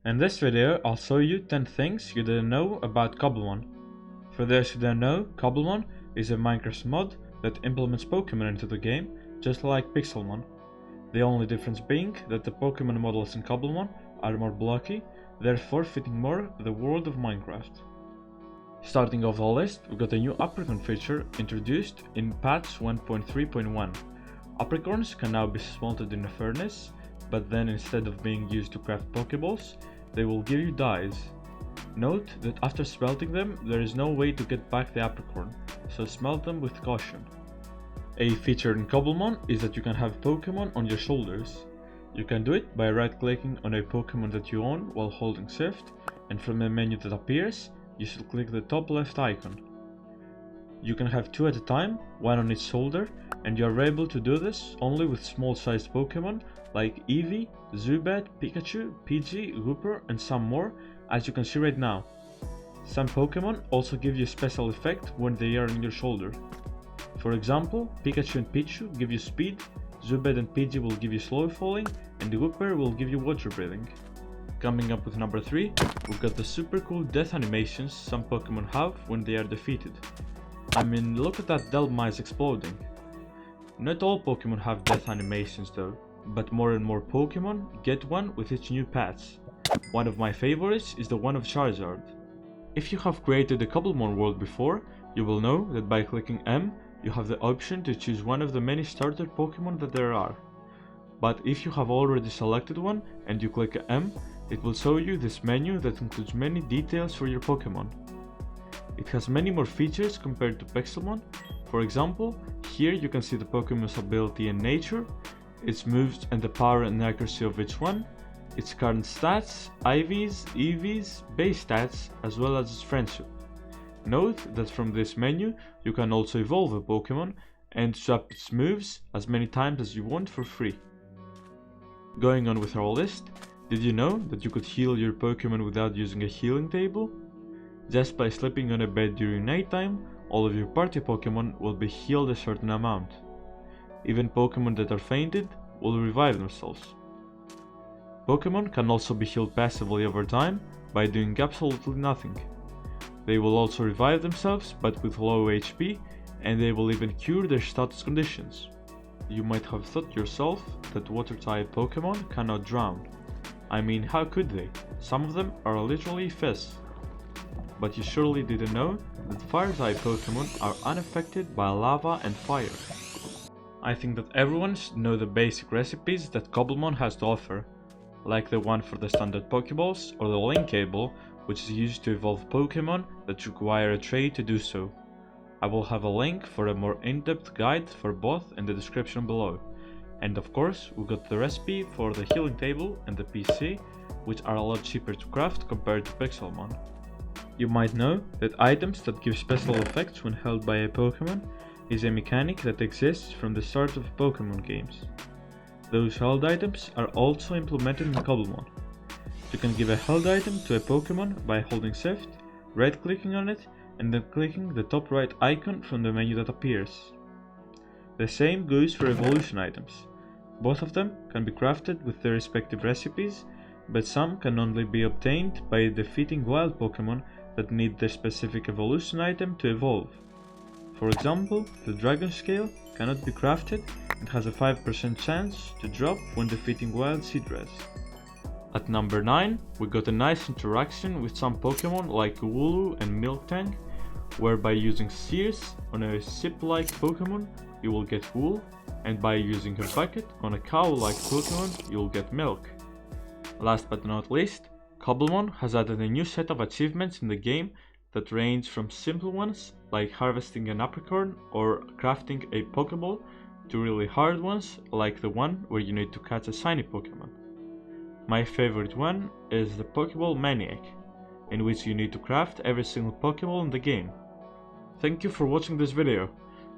In this video, I'll show you 10 things you didn't know about Cobblemon. For those who don't know, Cobblemon is a Minecraft mod that implements Pokemon into the game, just like Pixelmon. The only difference being that the Pokemon models in Cobblemon are more blocky, therefore fitting more the world of Minecraft. Starting off the list, we got a new Apricorn feature introduced in patch 1.3.1. Apricorns can now be smelted in a furnace, but then instead of being used to craft Pokeballs, they will give you dyes. Note that after smelting them, there is no way to get back the Apricorn, so smelt them with caution. A feature in Cobblemon is that you can have Pokemon on your shoulders. You can do it by right-clicking on a Pokemon that you own while holding Shift, and from the menu that appears, you should click the top left icon. You can have two at a time, one on each shoulder, and you are able to do this only with small-sized Pokemon like Eevee, Zubat, Pikachu, Pidgey, Hooper, and some more, as you can see right now. Some Pokemon also give you a special effect when they are on your shoulder. For example, Pikachu and Pichu give you speed, Zubat and Pidgey will give you slow falling, and Hooper will give you water breathing. Coming up with number 3, we've got the super cool death animations some Pokemon have when they are defeated. I mean, look at that Delmize exploding. Not all Pokemon have death animations though, but more and more Pokemon get one with each new patch. One of my favorites is the one of Charizard. If you have created a Cobblemon world before, you will know that by clicking M, you have the option to choose one of the many starter Pokemon that there are. But if you have already selected one and you click M, it will show you this menu that includes many details for your Pokemon. It has many more features compared to Pixelmon. For example, here you can see the Pokemon's ability and nature, its moves and the power and accuracy of each one, its current stats, IVs, EVs, base stats, as well as its friendship. Note that from this menu you can also evolve a Pokemon and swap its moves as many times as you want for free. Going on with our list, did you know that you could heal your Pokemon without using a healing table? Just by sleeping on a bed during nighttime, all of your party Pokemon will be healed a certain amount. Even Pokemon that are fainted will revive themselves. Pokemon can also be healed passively over time by doing absolutely nothing. They will also revive themselves but with low HP, and they will even cure their status conditions. You might have thought yourself that water-type Pokemon cannot drown. I mean, how could they? Some of them are literally fish. But you surely didn't know that fire-type Pokemon are unaffected by lava and fire. I think that everyone should know the basic recipes that Cobblemon has to offer, like the one for the standard Pokeballs or the link cable, which is used to evolve Pokemon that require a trait to do so. I will have a link for a more in-depth guide for both in the description below. And of course, we got the recipe for the healing table and the PC, which are a lot cheaper to craft compared to Pixelmon. You might know that items that give special effects when held by a Pokemon is a mechanic that exists from the start of Pokemon games. Those held items are also implemented in Cobblemon. You can give a held item to a Pokemon by holding Shift, right-clicking on it, and then clicking the top right icon from the menu that appears. The same goes for evolution items. Both of them can be crafted with their respective recipes, but some can only be obtained by defeating wild Pokemon that need their specific evolution item to evolve. For example, the Dragon Scale cannot be crafted and has a 5% chance to drop when defeating wild Seadras. At number 9, we got a nice interaction with some Pokemon like Wooloo and Miltank, where by using Sears on a ship-like Pokemon you will get wool, and by using a bucket on a cow-like Pokemon you will get milk. Last but not least, Cobblemon has added a new set of achievements in the game that range from simple ones like harvesting an apricorn or crafting a Pokeball to really hard ones like the one where you need to catch a shiny Pokemon. My favorite one is the Pokeball Maniac, in which you need to craft every single Pokeball in the game. Thank you for watching this video.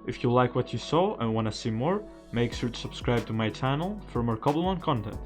If you like what you saw and want to see more, make sure to subscribe to my channel for more Cobblemon content.